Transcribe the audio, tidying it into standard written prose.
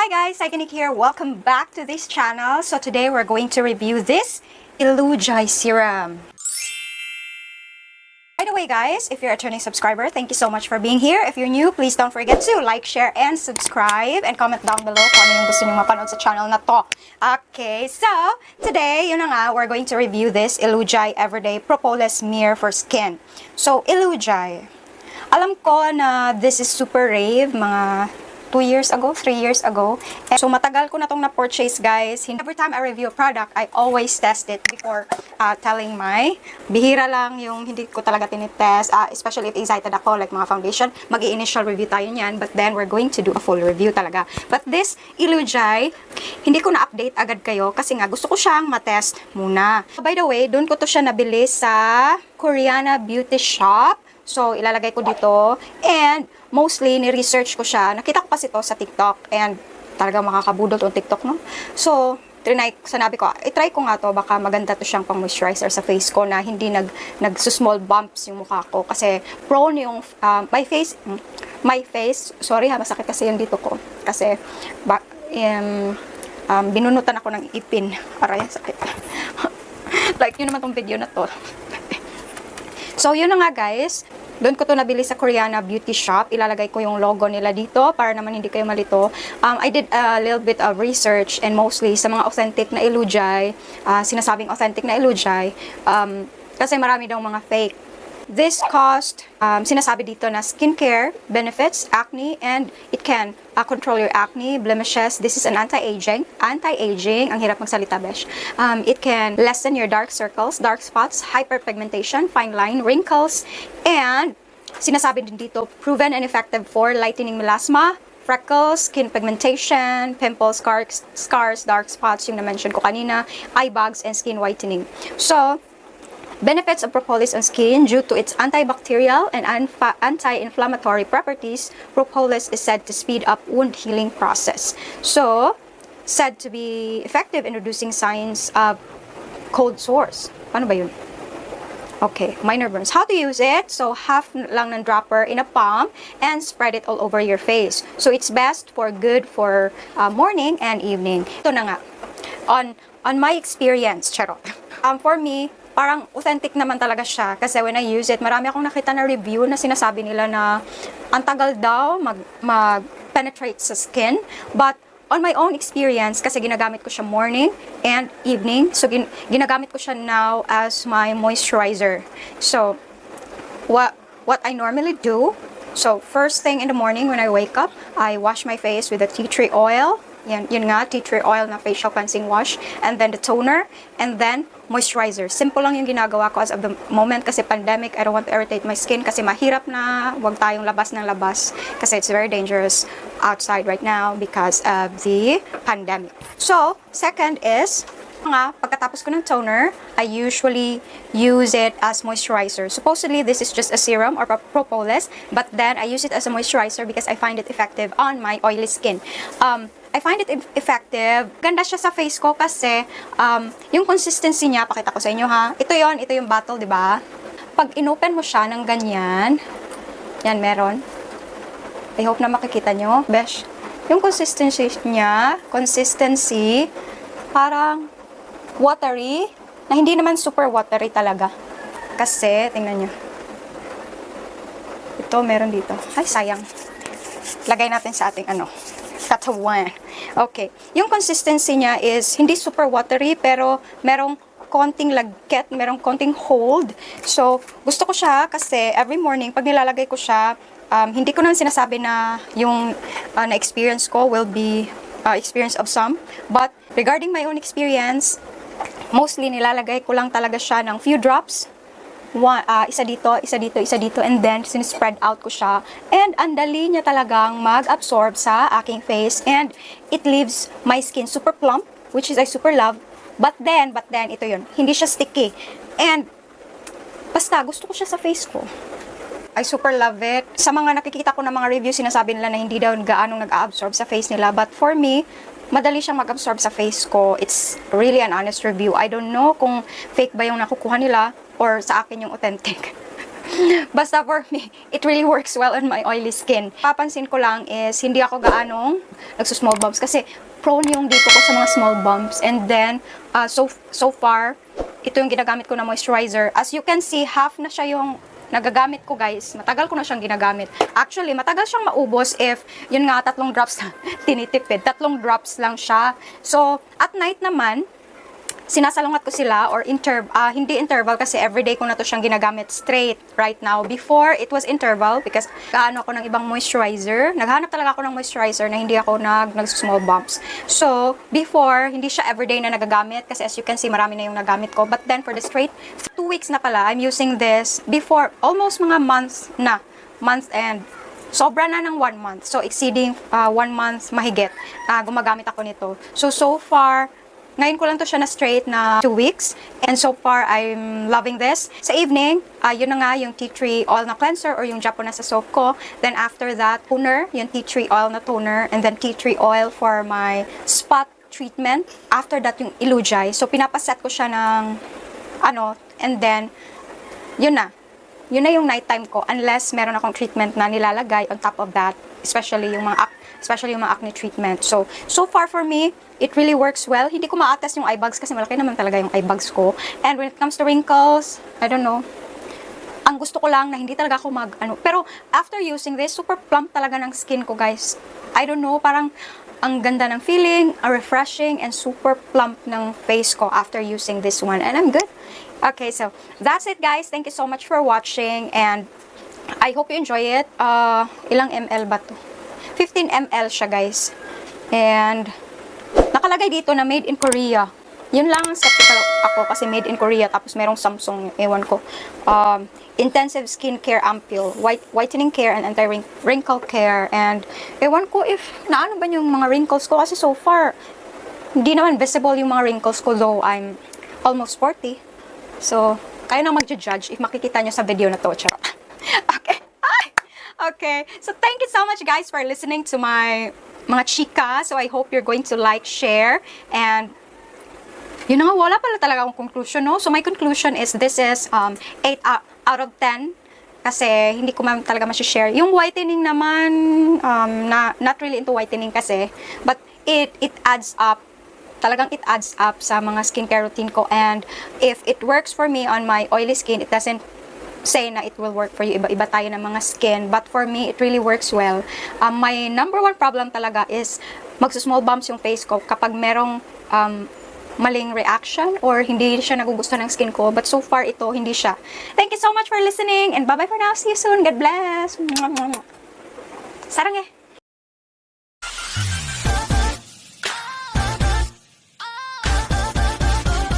Hi guys, Cykaniki here. Welcome back to this channel. So today we're going to review this ELUJAI serum. By the way guys, if you're a returning subscriber, thank you so much for being here. If you're new, please don't forget to like, share, and subscribe. And comment down below kung ano yung gusto nyo mapanood sa channel na to. Okay, so today, yun na nga, we're going to review this ELUJAI Everyday Propolis Mirror for Skin. So, ELUJAI. Alam ko na this is super rave, mga 2 years ago, 3 years ago. And so, matagal ko na itong na-purchase, guys. Every time I review a product, I always test it before telling my. Bihira lang yung hindi ko talaga tinitest, especially if excited ako, like mga foundation. Mag-i-initial review tayo niyan, but then we're going to do a full review talaga. But this ELUJAI, hindi ko na-update agad kayo kasi nga gusto ko siyang matest muna. By the way, doon ko to siya nabili sa Koreana Beauty Shop. So, ilalagay ko dito. And, mostly, ni-research ko siya. Nakita ko kasi ito sa TikTok. And, talaga makakabudol itong TikTok, no? So, sanabi ko, i-try ko nga to. Baka maganda to siyang pang-moisturizer sa face ko na hindi nag-small bumps yung mukha ko. Kasi, prone yung, my face, sorry ha, masakit kasi yung dito ko. Kasi, binunutan ako ng ipin. Aray, sakit. Like, yun naman tong video na to. So, yun na nga guys. Doon ko to nabili sa Koreana Beauty Shop. Ilalagay ko yung logo nila dito para naman hindi kayo malito. I did a little bit of research and mostly sa mga authentic na ELUJAI, sinasabing authentic na ELUJAI, kasi marami daw mga fake. This cost, sinasabi dito na skincare benefits, acne, and it can control your acne, blemishes. This is an anti-aging, ang hirap magsalita, besh. It can lessen your dark circles, dark spots, hyperpigmentation, fine line, wrinkles, and sinasabi din dito, proven and effective for lightening melasma, freckles, skin pigmentation, pimples, scars, dark spots, yung na-mention ko kanina, eye bags, and skin whitening. So, benefits of propolis on skin due to its antibacterial and anti-inflammatory properties. Propolis is said to speed up wound healing process. So, said to be effective in reducing signs of cold sores. Paano ba yun? Okay, minor burns. How to use it? So, half lang ng dropper in a palm and spread it all over your face. So, it's best for morning and evening. Ito na nga. On my experience, charot. For me, parang authentic naman talaga siya kasi when I use it, marami akong nakita na review na sinasabi nila na ang tagal daw mag-penetrate sa skin. But on my own experience, kasi ginagamit ko siya morning and evening, so ginagamit ko siya now as my moisturizer. So, what I normally do, so first thing in the morning when I wake up, I wash my face with the tea tree oil. Yun nga, tea tree oil na facial cleansing wash, and then the toner, and then moisturizer. Simple lang yung ginagawa ko as of the moment kasi pandemic. I don't want to irritate my skin kasi mahirap na wag tayong labas ng labas kasi it's very dangerous outside right now because of the pandemic. So, second is, pagkatapos ko ng toner, I usually use it as moisturizer. Supposedly, this is just a serum or propolis, but then I use it as a moisturizer because I find it effective on my oily skin. I find it effective. Ganda siya sa face ko kasi yung consistency niya, pakita ko sa inyo ha. Ito yung bottle, di ba? Pag inopen mo siya ng ganyan, yan meron. I hope na makikita nyo, besh. Yung consistency niya, parang watery, na hindi naman super watery talaga. Kasi, tingnan nyo. Ito, meron dito. Ay, sayang. Lagay natin sa ating katawan. Okay. Yung consistency niya is hindi super watery, pero merong konting lagket, merong konting hold. So, gusto ko siya kasi every morning, pag nilalagay ko siya, hindi ko naman sinasabi na yung na-experience ko will be experience of some. But, regarding my own experience, mostly nilalagay ko lang talaga siya ng few drops. Isa dito, and then sinispread out ko siya. And ang dali niya talagang mag-absorb sa aking face, and it leaves my skin super plump, which is I super love. But then, ito yun, hindi siya sticky. And, basta, gusto ko siya sa face ko. I super love it. Sa mga nakikita ko na mga reviews, sinasabi nila na hindi daw gaanong nag-absorb sa face nila. But for me, madali siyang mag-absorb sa face ko. It's really an honest review. I don't know kung fake ba yung nakukuha nila or sa akin yung authentic. Basta for me, it really works well on my oily skin. Papansin ko lang is, hindi ako gaanong nagsusmall bumps kasi prone yung dito ko sa mga small bumps. And then, so far, ito yung ginagamit ko na moisturizer. As you can see, half na siya yung nagagamit ko, guys. Matagal ko na siyang ginagamit. Actually, matagal siyang maubos if, yun nga, 3 drops na tinitipid. 3 drops lang siya. So, at night naman, sinasalungat ko sila or hindi interval kasi everyday ko na to siyang ginagamit straight right now. Before, it was interval because kaano ako ng ibang moisturizer. Naghanap talaga ako ng moisturizer na hindi ako nag-small bumps. So, before, hindi siya everyday na nagagamit kasi as you can see, marami na yung nagamit ko. But then, for the straight 2 weeks na pala, I'm using this. Before, almost mga months and sobra na ng 1 month. So, exceeding 1 month mahigit gumagamit ako nito. So far, ngayon ko lang to siya na straight na 2 weeks. And so far, I'm loving this. Sa evening, yun na nga yung tea tree oil na cleanser or yung Japanese soap ko. Then after that, toner, yung tea tree oil na toner. And then tea tree oil for my spot treatment. After that, yung ELUJAI. So, pinapaset ko siya ng and then, yun na. Yun na yung nighttime ko. Unless meron akong treatment na nilalagay on top of that. Especially yung mga acne treatment. So far for me, it really works well. Hindi ko ma-attest yung eye bags kasi malaki naman talaga yung eye bags ko. And when it comes to wrinkles, I don't know. Ang gusto ko lang na hindi talaga ako pero after using this, super plump talaga ng skin ko, guys. I don't know, parang ang ganda ng feeling, refreshing, and super plump ng face ko after using this one. And I'm good. Okay, so that's it, guys. Thank you so much for watching. And I hope you enjoy it. Ilang ml ba to? 15 ml siya, guys. And nakalagay dito na made in Korea. Yun lang ang skeptical ako kasi made in Korea. Tapos merong Samsung, ewan ko. Intensive skincare ampule, whitening care and anti-wrinkle care. And ewan ko if naano ba yung mga wrinkles ko kasi so far hindi naman visible yung mga wrinkles ko, though I'm almost 40. So, kayo na magja-judge if makikita nyo sa video na to. Charot. Okay. Okay. So, thank you so much, guys, for listening to my mga chika. So, I hope you're going to like, share, and yun na nga, wala pala talaga akong conclusion, no? So, my conclusion is this is 8 out of 10 kasi hindi ko man talaga ma-share. Yung whitening naman, not really into whitening kasi, but it adds up. Talagang it adds up sa mga skincare routine ko, and if it works for me on my oily skin, it doesn't say na it will work for you. Iba-iba tayo ng mga skin, but for me, it really works well. My number 1 problem talaga is magsusmall bumps yung face ko kapag merong maling reaction or hindi siya nagugustuhan ng skin ko, but so far ito hindi siya. Thank you so much for listening, and bye-bye for now. See you soon. God bless. Sarang